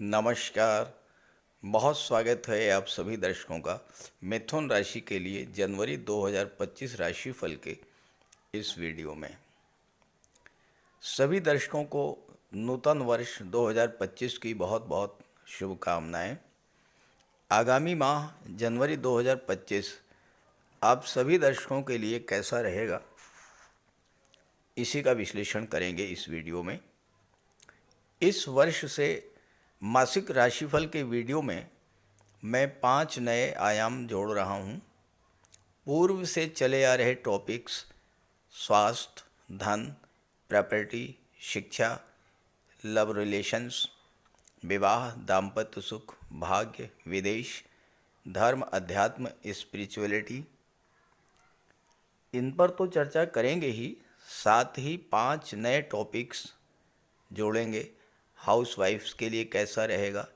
नमस्कार। बहुत स्वागत है आप सभी दर्शकों का मिथुन राशि के लिए जनवरी 2025 राशिफल के इस वीडियो में। सभी दर्शकों को नूतन वर्ष 2025 की बहुत बहुत शुभकामनाएं। आगामी माह जनवरी 2025 आप सभी दर्शकों के लिए कैसा रहेगा, इसी का विश्लेषण करेंगे इस वीडियो में। इस वर्ष से मासिक राशिफल के वीडियो में मैं 5 नए आयाम जोड़ रहा हूँ। पूर्व से चले आ रहे टॉपिक्स स्वास्थ्य, धन, प्रॉपर्टी, शिक्षा, लव रिलेशंस, विवाह, दाम्पत्य सुख, भाग्य, विदेश, धर्म, अध्यात्म, स्पिरिचुअलिटी, इन पर तो चर्चा करेंगे ही, साथ ही 5 नए टॉपिक्स जोड़ेंगे। हाउसवाइफ्स के लिए कैसा रहेगा,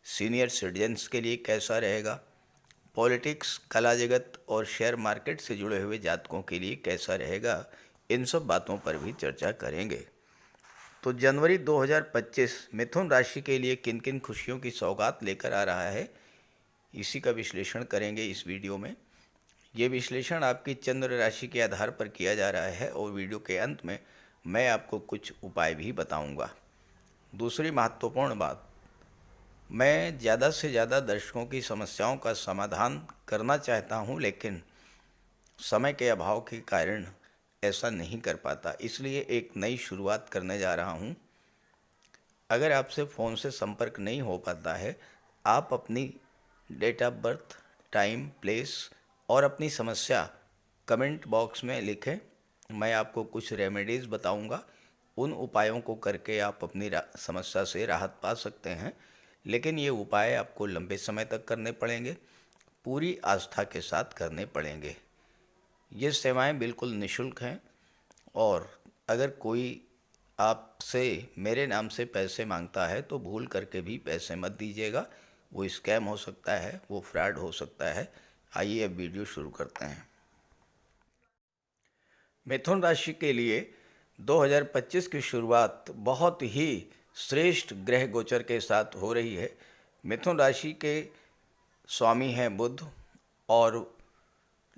सीनियर सिटीजन्स के लिए कैसा रहेगा, पॉलिटिक्स, कला जगत और शेयर मार्केट से जुड़े हुए जातकों के लिए कैसा रहेगा, इन सब बातों पर भी चर्चा करेंगे। तो जनवरी 2025 मिथुन राशि के लिए किन किन खुशियों की सौगात लेकर आ रहा है, इसी का विश्लेषण करेंगे इस वीडियो में। ये विश्लेषण आपकी चंद्र राशि के आधार पर किया जा रहा है और वीडियो के अंत में मैं आपको कुछ उपाय भी बताऊंगा। दूसरी महत्वपूर्ण बात, मैं ज़्यादा से ज़्यादा दर्शकों की समस्याओं का समाधान करना चाहता हूं, लेकिन समय के अभाव के कारण ऐसा नहीं कर पाता, इसलिए एक नई शुरुआत करने जा रहा हूं। अगर आपसे फ़ोन से संपर्क नहीं हो पाता है, आप अपनी date of birth, time, place और अपनी समस्या कमेंट बॉक्स में लिखें। मैं आपको कुछ रेमेडीज़ बताऊंगा, उन उपायों को करके आप अपनी समस्या से राहत पा सकते हैं, लेकिन ये उपाय आपको लंबे समय तक करने पड़ेंगे, पूरी आस्था के साथ करने पड़ेंगे। ये सेवाएं बिल्कुल निःशुल्क हैं और अगर कोई आपसे मेरे नाम से पैसे मांगता है तो भूल करके भी पैसे मत दीजिएगा। वो स्कैम हो सकता है, वो फ्रॉड हो सकता है। आइए अब वीडियो शुरू करते हैं। मिथुन राशि के लिए 2025 की शुरुआत बहुत ही श्रेष्ठ ग्रह गोचर के साथ हो रही है। मिथुन राशि के स्वामी हैं बुध और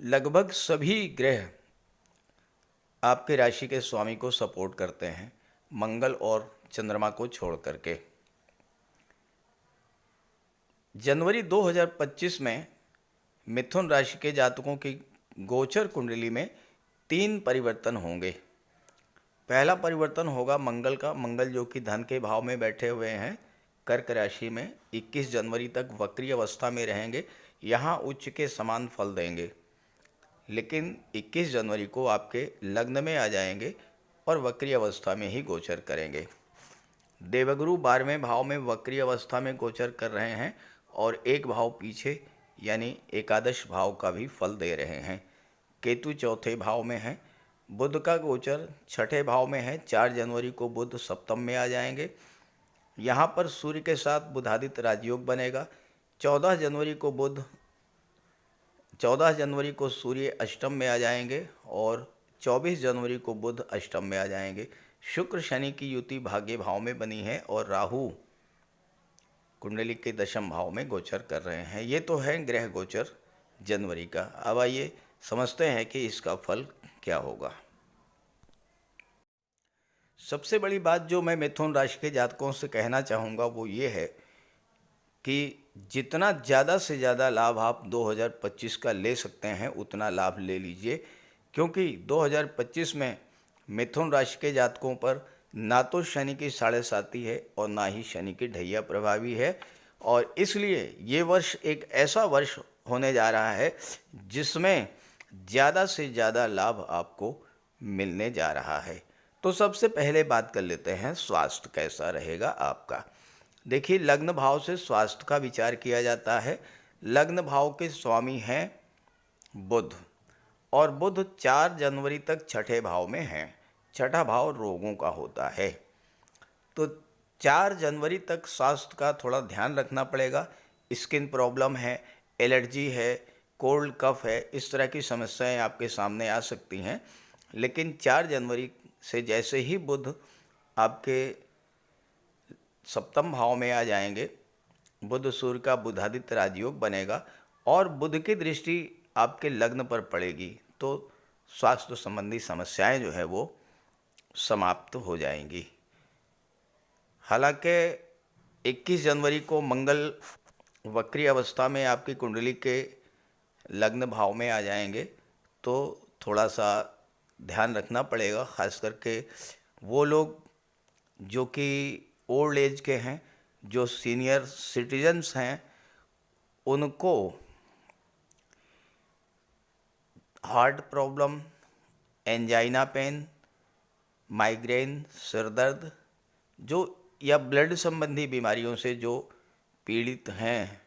लगभग सभी ग्रह आपके राशि के स्वामी को सपोर्ट करते हैं, मंगल और चंद्रमा को छोड़ करके। जनवरी 2025 में मिथुन राशि के जातकों की गोचर कुंडली में 3 परिवर्तन होंगे। पहला परिवर्तन होगा मंगल का। मंगल जो कि धन के भाव में बैठे हुए हैं कर्क राशि में, 21 जनवरी तक वक्री अवस्था में रहेंगे। यहाँ उच्च के समान फल देंगे, लेकिन 21 जनवरी को आपके लग्न में आ जाएंगे और वक्री अवस्था में ही गोचर करेंगे। देवगुरु 12वें भाव में वक्री अवस्था में गोचर कर रहे हैं और एक भाव पीछे यानी एकादश भाव का भी फल दे रहे हैं। केतु चौथे भाव में है। बुध का गोचर छठे भाव में है। 4 जनवरी को बुध सप्तम में आ जाएंगे। यहाँ पर सूर्य के साथ बुधादित्य राजयोग बनेगा। 14 जनवरी को सूर्य अष्टम में आ जाएंगे और 24 जनवरी को बुध अष्टम में आ जाएंगे। शुक्र शनि की युति भाग्य भाव में बनी है और राहु कुंडली के दशम भाव में गोचर कर रहे हैं। ये तो है ग्रह गोचर जनवरी का। अब आइए समझते हैं कि इसका फल क्या होगा। सबसे बड़ी बात जो मैं मिथुन राशि के जातकों से कहना चाहूँगा वो ये है कि जितना ज़्यादा से ज़्यादा लाभ आप 2025 का ले सकते हैं उतना लाभ ले लीजिए, क्योंकि 2025 में मिथुन राशि के जातकों पर ना तो शनि की साढ़े साती है और ना ही शनि की ढैया प्रभावी है, और इसलिए ये वर्ष एक ऐसा वर्ष होने जा रहा है जिसमें ज़्यादा से ज़्यादा लाभ आपको मिलने जा रहा है। तो सबसे पहले बात कर लेते हैं स्वास्थ्य कैसा रहेगा आपका। देखिए, लग्न भाव से स्वास्थ्य का विचार किया जाता है। लग्न भाव के स्वामी हैं बुध और बुध 4 जनवरी तक छठे भाव में हैं। छठा भाव रोगों का होता है, तो 4 जनवरी तक स्वास्थ्य का थोड़ा ध्यान रखना पड़ेगा। स्किन प्रॉब्लम है, एलर्जी है, कोल्ड कफ है, इस तरह की समस्याएं आपके सामने आ सकती हैं। लेकिन 4 जनवरी से जैसे ही बुध आपके सप्तम भाव में आ जाएंगे। बुध सूर्य का बुधादित्य राजयोग बनेगा और बुध की दृष्टि आपके लग्न पर पड़ेगी, तो स्वास्थ्य संबंधी समस्याएं जो है वो समाप्त हो जाएंगी। हालांकि 21 जनवरी को मंगल वक्री अवस्था में आपकी कुंडली के लग्न भाव में आ जाएंगे, तो थोड़ा सा ध्यान रखना पड़ेगा, खास करके वो लोग जो कि ओल्ड एज के हैं, जो सीनियर सिटीजन्स हैं, उनको heart problem, angina pain, migraine, सिर दर्द जो या ब्लड संबंधी बीमारियों से जो पीड़ित हैं,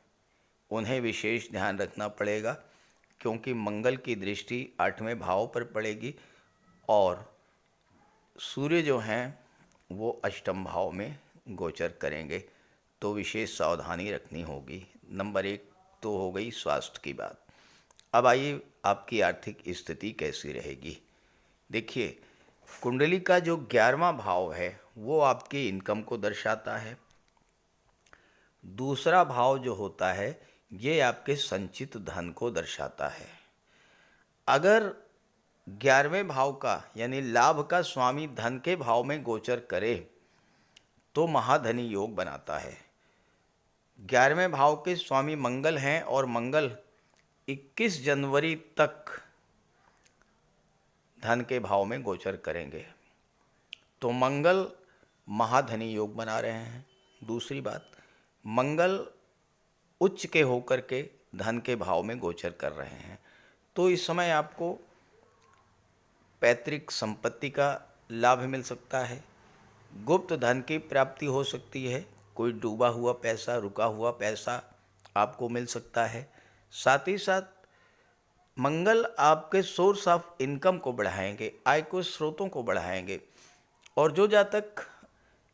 उन्हें विशेष ध्यान रखना पड़ेगा, क्योंकि मंगल की दृष्टि 8वें भाव पर पड़ेगी और सूर्य जो हैं वो अष्टम भाव में गोचर करेंगे, तो विशेष सावधानी रखनी होगी। नंबर 1 तो हो गई स्वास्थ्य की बात। अब आइए आपकी आर्थिक स्थिति कैसी रहेगी। देखिए, कुंडली का जो 11वां भाव है वो आपकी इनकम को दर्शाता है। दूसरा भाव जो होता है ये आपके संचित धन को दर्शाता है। अगर 11वें भाव का यानी लाभ का स्वामी धन के भाव में गोचर करे तो महाधनी योग बनाता है। 11वें भाव के स्वामी मंगल हैं और मंगल 21 जनवरी तक धन के भाव में गोचर करेंगे, तो मंगल महाधनी योग बना रहे हैं। दूसरी बात, मंगल उच्च के होकर के धन के भाव में गोचर कर रहे हैं, तो इस समय आपको पैतृक संपत्ति का लाभ मिल सकता है, गुप्त धन की प्राप्ति हो सकती है, कोई डूबा हुआ पैसा, रुका हुआ पैसा आपको मिल सकता है। साथ ही साथ मंगल आपके सोर्स ऑफ इनकम को बढ़ाएंगे, आय को स्रोतों को बढ़ाएंगे। और जो जातक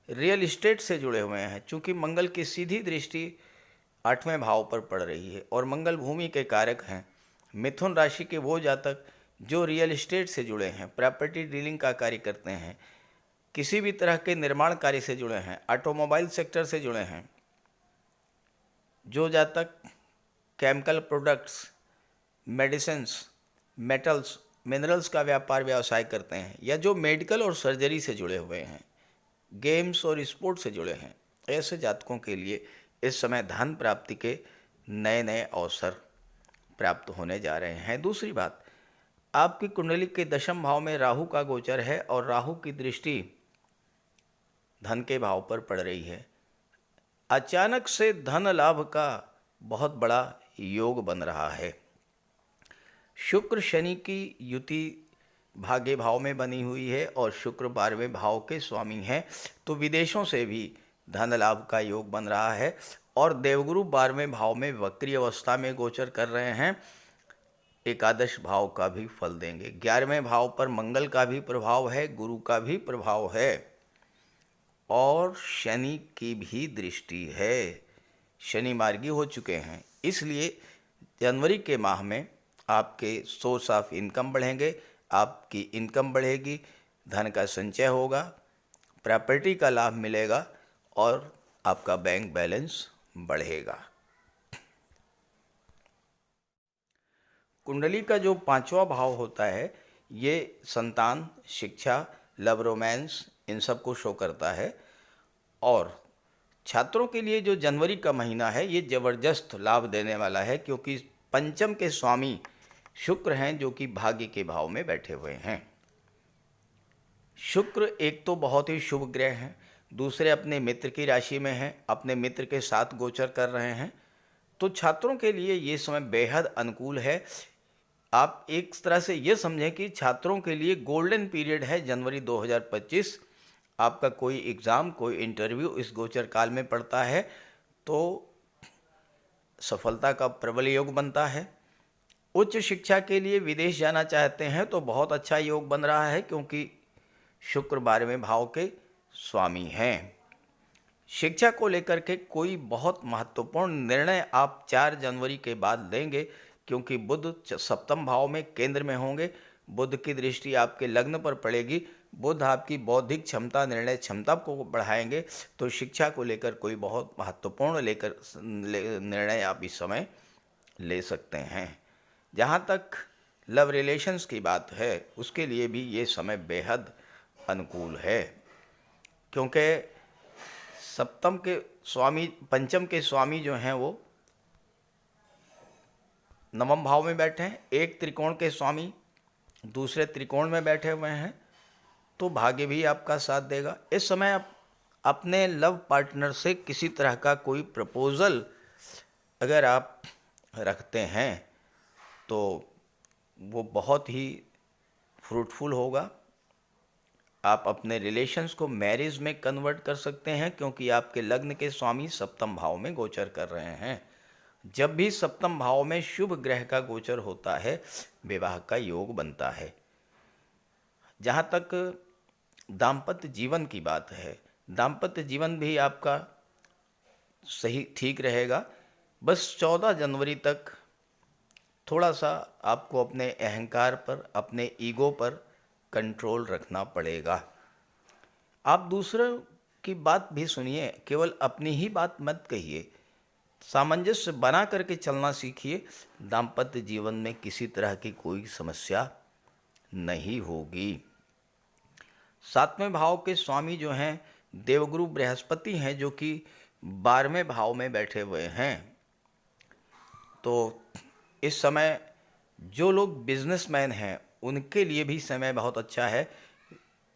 रियल इस्टेट से जुड़े हुए हैं, चूँकि मंगल की सीधी दृष्टि 8वें भाव पर पड़ रही है और मंगल भूमि के कारक हैं, मिथुन राशि के वो जातक जो रियल इस्टेट से जुड़े हैं, प्रॉपर्टी डीलिंग का कार्य करते हैं, किसी भी तरह के निर्माण कार्य से जुड़े हैं, ऑटोमोबाइल सेक्टर से जुड़े हैं, जो जातक chemical products, medicines, metals, minerals का व्यापार व्यवसाय करते हैं, या जो मेडिकल और सर्जरी से जुड़े हुए हैं, गेम्स और स्पोर्ट्स से जुड़े हैं, ऐसे जातकों के लिए इस समय धन प्राप्ति के नए नए अवसर प्राप्त होने जा रहे हैं। दूसरी बात, आपकी कुंडली के 10वें भाव में राहु का गोचर है और राहु की दृष्टि धन के भाव पर पड़ रही है। अचानक से धन लाभ का बहुत बड़ा योग बन रहा है। शुक्र शनि की युति भाग्य भाव में बनी हुई है और शुक्र 12वें भाव के स्वामी हैं, तो विदेशों से भी धन लाभ का योग बन रहा है। और देवगुरु 12वें भाव में वक्री अवस्था में गोचर कर रहे हैं, एकादश भाव का भी फल देंगे। 11वें भाव पर मंगल का भी प्रभाव है, गुरु का भी प्रभाव है और शनि की भी दृष्टि है। शनि मार्गी हो चुके हैं, इसलिए जनवरी के माह में आपके सोर्स ऑफ इनकम बढ़ेंगे, आपकी इनकम बढ़ेगी, धन का संचय होगा, प्रॉपर्टी का लाभ मिलेगा और आपका बैंक बैलेंस बढ़ेगा। कुंडली का जो 5वां भाव होता है ये संतान, शिक्षा, लव, रोमांस, इन सब को शो करता है। और छात्रों के लिए जो जनवरी का महीना है ये ज़बरदस्त लाभ देने वाला है, क्योंकि पंचम के स्वामी शुक्र हैं जो कि भाग्य के भाव में बैठे हुए हैं। शुक्र एक तो बहुत ही शुभ ग्रह हैं, दूसरे अपने मित्र की राशि में हैं, अपने मित्र के साथ गोचर कर रहे हैं, तो छात्रों के लिए ये समय बेहद अनुकूल है। आप एक तरह से ये समझें कि छात्रों के लिए गोल्डन पीरियड है जनवरी 2025। आपका कोई एग्ज़ाम, कोई इंटरव्यू इस गोचर काल में पड़ता है तो सफलता का प्रबल योग बनता है। उच्च शिक्षा के लिए विदेश जाना चाहते हैं तो बहुत अच्छा योग बन रहा है, क्योंकि शुक्र 12वें भाव के स्वामी हैं। शिक्षा को लेकर के कोई बहुत महत्वपूर्ण निर्णय आप 4 जनवरी के बाद लेंगे, क्योंकि बुध 7वें भाव में केंद्र में होंगे, बुध की दृष्टि आपके लग्न पर पड़ेगी, बुध आपकी बौद्धिक क्षमता, निर्णय क्षमता को बढ़ाएंगे, तो शिक्षा को लेकर कोई बहुत महत्वपूर्ण निर्णय आप इस समय ले सकते हैं। जहाँ तक लव रिलेशंस की बात है, उसके लिए भी ये समय बेहद अनुकूल है, क्योंकि सप्तम के स्वामी, पंचम के स्वामी जो हैं वो नवम भाव में बैठे हैं, एक त्रिकोण के स्वामी दूसरे त्रिकोण में बैठे हुए हैं, तो भाग्य भी आपका साथ देगा। इस समय आप अपने लव पार्टनर से किसी तरह का कोई प्रपोज़ल अगर आप रखते हैं तो वो बहुत ही फ्रूटफुल होगा। आप अपने रिलेशंस को मैरिज में कन्वर्ट कर सकते हैं, क्योंकि आपके लग्न के स्वामी सप्तम भाव में गोचर कर रहे हैं। जब भी सप्तम भाव में शुभ ग्रह का गोचर होता है, विवाह का योग बनता है। जहाँ तक दाम्पत्य जीवन की बात है, दाम्पत्य जीवन भी आपका सही ठीक रहेगा। बस 14 जनवरी तक थोड़ा सा आपको अपने अहंकार पर, अपने ईगो पर कंट्रोल रखना पड़ेगा। आप दूसरों की बात भी सुनिए, केवल अपनी ही बात मत कहिए, सामंजस्य बना करके चलना सीखिए। दाम्पत्य जीवन में किसी तरह की कोई समस्या नहीं होगी। 7वें भाव के स्वामी जो हैं देवगुरु बृहस्पति हैं, जो कि 12वें भाव में बैठे हुए हैं। तो इस समय जो लोग बिजनेसमैन हैं उनके लिए भी समय बहुत अच्छा है।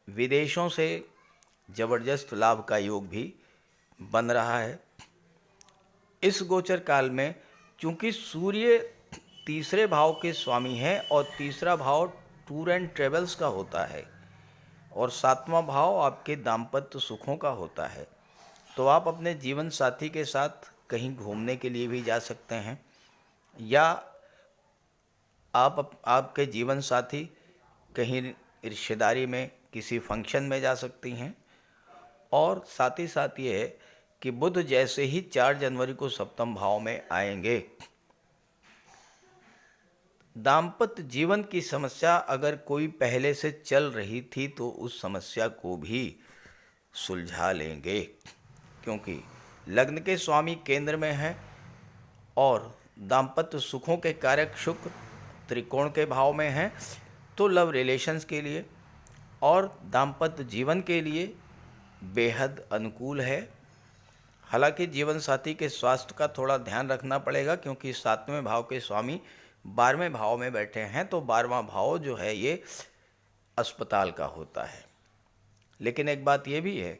विदेशों से ज़बरदस्त लाभ का योग भी बन रहा है। इस गोचर काल में चूंकि सूर्य तीसरे भाव के स्वामी हैं और तीसरा भाव टूर एंड ट्रेवल्स का होता है और 7वां भाव आपके दाम्पत्य सुखों का होता है, तो आप अपने जीवन साथी के साथ कहीं घूमने के लिए भी जा सकते हैं, या आपके जीवन साथी कहीं रिश्तेदारी में किसी फंक्शन में जा सकती हैं। और साथ ही साथ ये है कि बुध जैसे ही 4 जनवरी को सप्तम भाव में आएंगे, दाम्पत्य जीवन की समस्या अगर कोई पहले से चल रही थी तो उस समस्या को भी सुलझा लेंगे, क्योंकि लग्न के स्वामी केंद्र में हैं और दाम्पत्य सुखों के कारक शुक्र त्रिकोण के भाव में हैं। तो लव रिलेशंस के लिए और दाम्पत्य जीवन के लिए बेहद अनुकूल है। हालांकि जीवन साथी के स्वास्थ्य का थोड़ा ध्यान रखना पड़ेगा, क्योंकि 7वें भाव के स्वामी 12वें भाव में बैठे हैं, तो 12वां भाव जो है ये अस्पताल का होता है। लेकिन एक बात ये भी है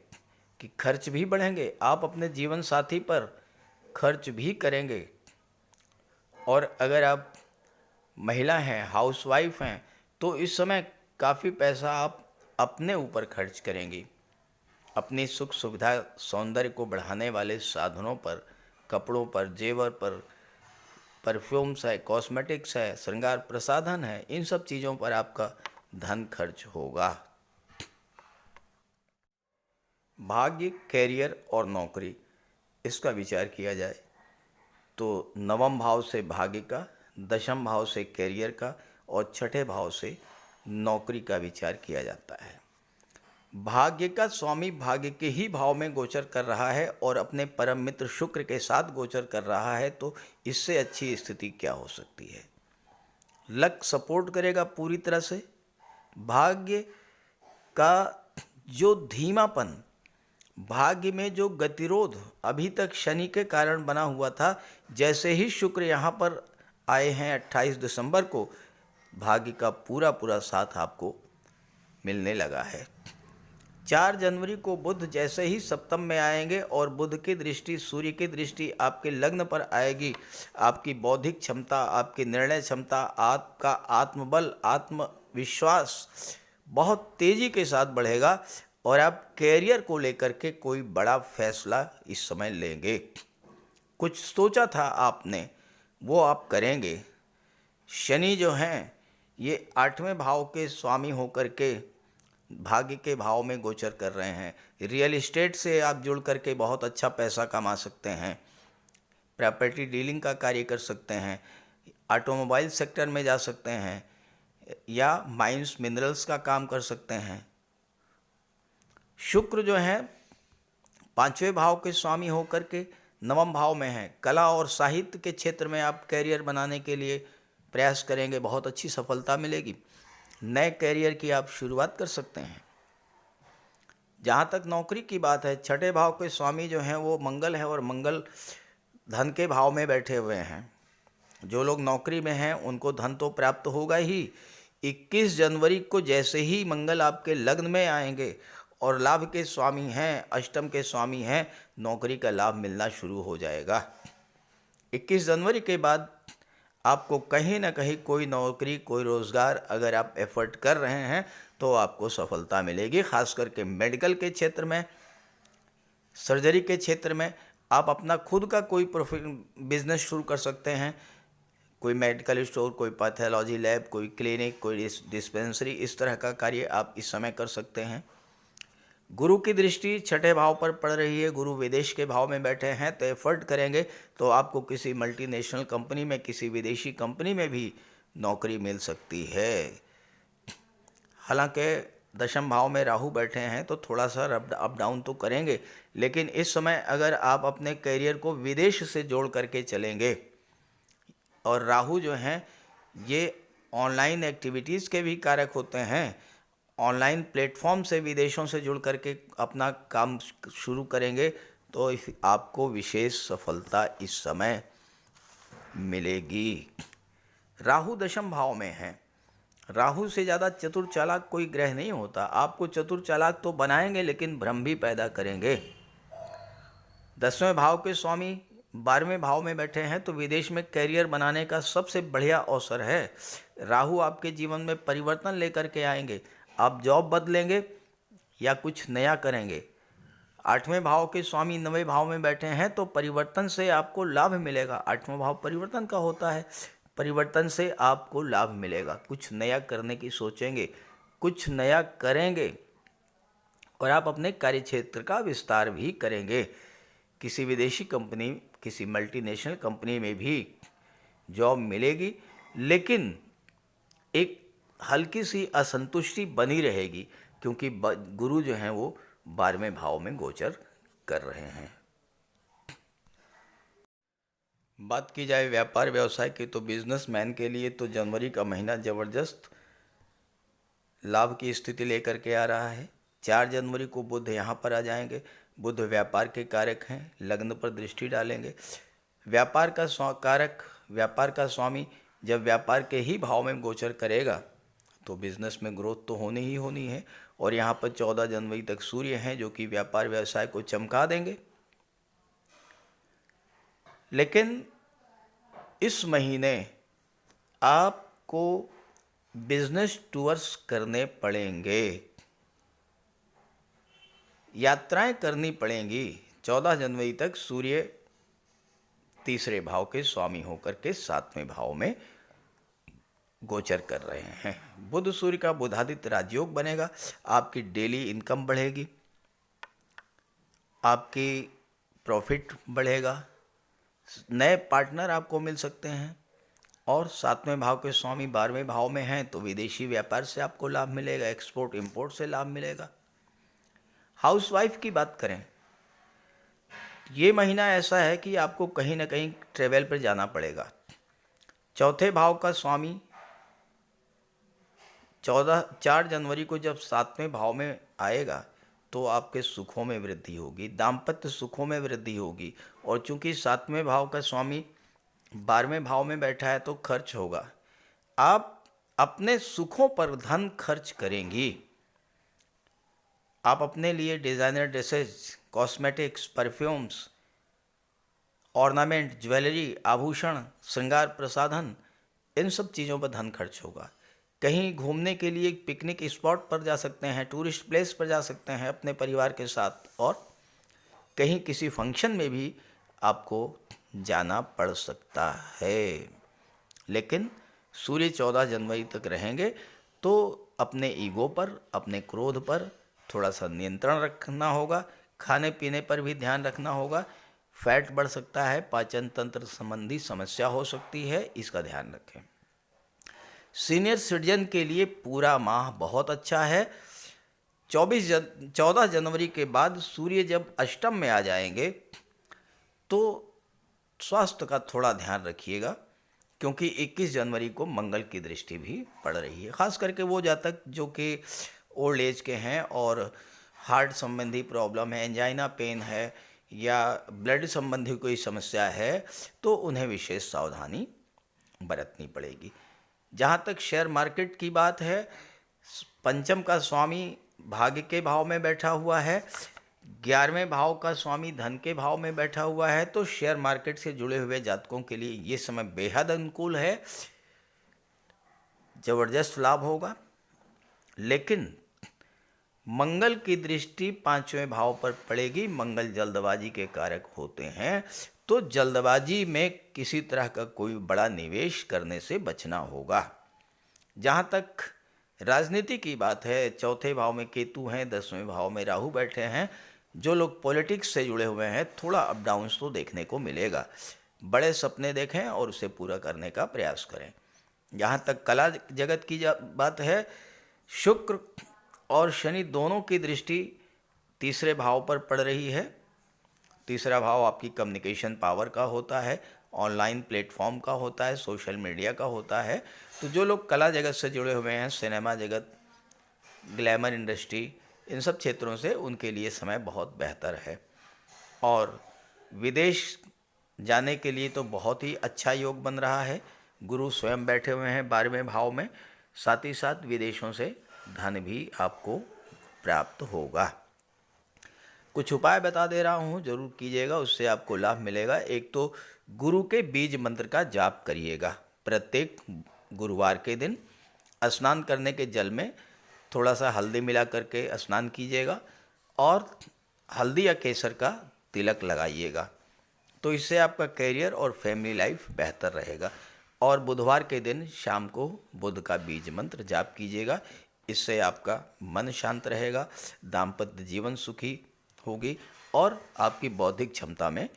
कि खर्च भी बढ़ेंगे, आप अपने जीवन साथी पर खर्च भी करेंगे। और अगर आप महिला हैं, हाउसवाइफ हैं, तो इस समय काफ़ी पैसा आप अपने ऊपर खर्च करेंगी, अपनी सुख सुविधा सौंदर्य को बढ़ाने वाले साधनों पर, कपड़ों पर, जेवर पर, परफ्यूम्स है, कॉस्मेटिक्स है, श्रृंगार प्रसाधन है, इन सब चीज़ों पर आपका धन खर्च होगा। भाग्य, कैरियर और नौकरी, इसका विचार किया जाए तो 9वें भाव से भाग्य का, 10वें भाव से कैरियर का और 6ठे भाव से नौकरी का विचार किया जाता है। भाग्य का स्वामी भाग्य के ही भाव में गोचर कर रहा है और अपने परम मित्र शुक्र के साथ गोचर कर रहा है, तो इससे अच्छी स्थिति क्या हो सकती है। लक सपोर्ट करेगा पूरी तरह से। भाग्य का जो धीमापन, भाग्य में जो गतिरोध अभी तक शनि के कारण बना हुआ था, जैसे ही शुक्र यहाँ पर आए हैं 28 दिसंबर को, भाग्य का पूरा पूरा साथ आपको मिलने लगा है। 4 जनवरी को बुध जैसे ही सप्तम में आएंगे और बुध की दृष्टि, सूर्य की दृष्टि आपके लग्न पर आएगी, आपकी बौद्धिक क्षमता, आपकी निर्णय क्षमता, आपका आत्मबल, आत्मविश्वास बहुत तेज़ी के साथ बढ़ेगा और आप कैरियर को लेकर के कोई बड़ा फैसला इस समय लेंगे। कुछ सोचा था आपने, वो आप करेंगे। शनि जो हैं ये 8वें भाव के स्वामी होकर के भाग्य के भाव में गोचर कर रहे हैं। रियल एस्टेट से आप जुड़ करके बहुत अच्छा पैसा कमा सकते हैं, प्रॉपर्टी डीलिंग का कार्य कर सकते हैं, ऑटोमोबाइल सेक्टर में जा सकते हैं, या माइंस मिनरल्स का काम कर सकते हैं, शुक्र जो है 5वें भाव के स्वामी होकर के 9वें भाव में है। कला और साहित्य के क्षेत्र में आप कैरियर बनाने के लिए प्रयास करेंगे, बहुत अच्छी सफलता मिलेगी। नए कैरियर की आप शुरुआत कर सकते हैं। जहाँ तक नौकरी की बात है, 6ठे भाव के स्वामी जो हैं वो मंगल है और मंगल धन के भाव में बैठे हुए हैं। जो लोग नौकरी में हैं उनको धन तो प्राप्त होगा ही। 21 जनवरी को जैसे ही मंगल आपके लग्न में आएंगे और लाभ के स्वामी हैं, अष्टम के स्वामी हैं, नौकरी का लाभ मिलना शुरू हो जाएगा। 21 जनवरी के बाद आपको कहीं ना कहीं कोई नौकरी, कोई रोज़गार अगर आप एफर्ट कर रहे हैं तो आपको सफलता मिलेगी। खास करके मेडिकल के क्षेत्र में, सर्जरी के क्षेत्र में आप अपना खुद का कोई बिजनेस शुरू कर सकते हैं। कोई मेडिकल स्टोर, कोई पैथोलॉजी लैब, कोई क्लिनिक, कोई डिस्पेंसरी, इस तरह का कार्य आप इस समय कर सकते हैं। गुरु की दृष्टि 6ठे भाव पर पड़ रही है। गुरु विदेश के भाव में बैठे हैं, तो एफर्ट करेंगे तो आपको किसी मल्टीनेशनल कंपनी में, किसी विदेशी कंपनी में भी नौकरी मिल सकती है। हालांकि 10वें भाव में राहु बैठे हैं तो थोड़ा सा अप डाउन तो करेंगे, लेकिन इस समय अगर आप अपने करियर को विदेश से जोड़ करके चलेंगे, और राहु जो हैं ये ऑनलाइन एक्टिविटीज़ के भी कारक होते हैं, ऑनलाइन प्लेटफॉर्म से विदेशों से जुड़ करके अपना काम शुरू करेंगे तो आपको विशेष सफलता इस समय मिलेगी। राहु 10वें भाव में है। राहु से ज़्यादा चतुर चालाक कोई ग्रह नहीं होता। आपको चतुर चालाक तो बनाएंगे लेकिन भ्रम भी पैदा करेंगे। 10वें भाव के स्वामी 12वें भाव में बैठे हैं तो विदेश में कैरियर बनाने का सबसे बढ़िया अवसर है। राहु आपके जीवन में परिवर्तन लेकर के आएंगे। आप जॉब बदलेंगे या कुछ नया करेंगे। 8वें भाव के स्वामी 9वें भाव में बैठे हैं तो परिवर्तन से आपको लाभ मिलेगा। 8वां भाव परिवर्तन का होता है। परिवर्तन से आपको लाभ मिलेगा। कुछ नया करने की सोचेंगे, कुछ नया करेंगे और आप अपने कार्य क्षेत्र का विस्तार भी करेंगे। किसी विदेशी कंपनी, किसी मल्टीनेशनल कंपनी में भी जॉब मिलेगी, लेकिन एक हल्की सी असंतुष्टि बनी रहेगी क्योंकि गुरु जो हैं वो 12वें भाव में गोचर कर रहे हैं। बात की जाए व्यापार व्यवसाय की तो बिजनेसमैन के लिए तो जनवरी का महीना ज़बरदस्त लाभ की स्थिति लेकर के आ रहा है। 4 जनवरी को बुध यहाँ पर आ जाएंगे। बुध व्यापार के कारक हैं, लग्न पर दृष्टि डालेंगे। व्यापार का कारक, व्यापार का स्वामी जब व्यापार के ही भाव में गोचर करेगा तो बिजनेस में ग्रोथ तो होनी ही होनी है। और यहाँ पर 14 जनवरी तक सूर्य हैं जो कि व्यापार व्यवसाय को चमका देंगे। लेकिन इस महीने आपको बिजनेस टूर्स करने पड़ेंगे, यात्राएं करनी पड़ेंगी। 14 जनवरी तक सूर्य 3रे भाव के स्वामी होकर के 7वें भाव में गोचर कर रहे हैं। बुध सूर्य का बुधादित्य राजयोग बनेगा। आपकी डेली इनकम बढ़ेगी, आपकी प्रॉफिट बढ़ेगा, नए पार्टनर आपको मिल सकते हैं। और 7वें भाव के स्वामी 12वें भाव में हैं तो विदेशी व्यापार से आपको लाभ मिलेगा, एक्सपोर्ट इंपोर्ट से लाभ मिलेगा। हाउसवाइफ की बात करें, ये महीना ऐसा है कि आपको कहीं ना कहीं ट्रेवल पर जाना पड़ेगा। 4थे भाव का स्वामी 4 जनवरी को जब 7वें भाव में आएगा तो आपके सुखों में वृद्धि होगी, दाम्पत्य सुखों में वृद्धि होगी। और चूंकि 7वें भाव का स्वामी 12वें भाव में बैठा है तो खर्च होगा। आप अपने सुखों पर धन खर्च करेंगी। आप अपने लिए designer dresses, cosmetics, perfumes, ornament, jewellery, आभूषण, श्रृंगार प्रसाधन, इन सब चीज़ों पर धन खर्च होगा। कहीं घूमने के लिए पिकनिक स्पॉट पर जा सकते हैं, टूरिस्ट प्लेस पर जा सकते हैं अपने परिवार के साथ, और कहीं किसी फंक्शन में भी आपको जाना पड़ सकता है। लेकिन सूर्य 14 जनवरी तक रहेंगे तो अपने ईगो पर, अपने क्रोध पर थोड़ा सा नियंत्रण रखना होगा। खाने पीने पर भी ध्यान रखना होगा। फैट बढ़ सकता है, पाचन तंत्र संबंधी समस्या हो सकती है, इसका ध्यान रखें। सीनियर सिटीजन के लिए पूरा माह बहुत अच्छा है। 14 जनवरी के बाद सूर्य जब अष्टम में आ जाएंगे तो स्वास्थ्य का थोड़ा ध्यान रखिएगा, क्योंकि 21 जनवरी को मंगल की दृष्टि भी पड़ रही है। ख़ास करके वो जातक जो कि ओल्ड एज के हैं और हार्ट संबंधी प्रॉब्लम है, एंजाइना पेन है या ब्लड संबंधी कोई समस्या है, तो उन्हें विशेष सावधानी बरतनी पड़ेगी। जहाँ तक शेयर मार्केट की बात है, पंचम का स्वामी भाग्य के भाव में बैठा हुआ है, 11वें भाव का स्वामी धन के भाव में बैठा हुआ है, तो शेयर मार्केट से जुड़े हुए जातकों के लिए ये समय बेहद अनुकूल है, जबरदस्त लाभ होगा। लेकिन मंगल की दृष्टि 5वें भाव पर पड़ेगी। मंगल जल्दबाजी के कारक होते हैं, तो जल्दबाजी में किसी तरह का कोई बड़ा निवेश करने से बचना होगा। जहाँ तक राजनीति की बात है, चौथे भाव में केतु हैं, 10वें भाव में राहु बैठे हैं। जो लोग पॉलिटिक्स से जुड़े हुए हैं, थोड़ा अप डाउन्स तो देखने को मिलेगा। बड़े सपने देखें और उसे पूरा करने का प्रयास करें। जहाँ तक कला जगत की बात है, शुक्र और शनि दोनों की दृष्टि तीसरे भाव पर पड़ रही है। तीसरा भाव आपकी कम्युनिकेशन पावर का होता है, ऑनलाइन प्लेटफॉर्म का होता है, सोशल मीडिया का होता है। तो जो लोग कला जगत से जुड़े हुए हैं, सिनेमा जगत, ग्लैमर इंडस्ट्री, इन सब क्षेत्रों से उनके लिए समय बहुत बेहतर है। और विदेश जाने के लिए तो बहुत ही अच्छा योग बन रहा है। गुरु स्वयं बैठे हुए हैं 12वें भाव में, साथ ही साथ विदेशों से धन भी आपको प्राप्त होगा। कुछ उपाय बता दे रहा हूँ, जरूर कीजिएगा, उससे आपको लाभ मिलेगा। एक तो गुरु के बीज मंत्र का जाप करिएगा। प्रत्येक गुरुवार के दिन स्नान करने के जल में थोड़ा सा हल्दी मिला करके स्नान कीजिएगा और हल्दी या केसर का तिलक लगाइएगा। तो इससे आपका करियर और फैमिली लाइफ बेहतर रहेगा। और बुधवार के दिन शाम को बुध का बीज मंत्र जाप कीजिएगा। इससे आपका मन शांत रहेगा, दाम्पत्य जीवन सुखी होगी और आपकी बौद्धिक क्षमता में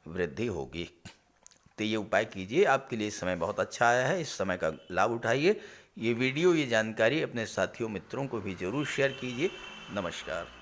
वृद्धि होगी। तो ये उपाय कीजिए, आपके लिए समय बहुत अच्छा आया है, इस समय का लाभ उठाइए। ये वीडियो, ये जानकारी अपने साथियों मित्रों को भी ज़रूर शेयर कीजिए। नमस्कार।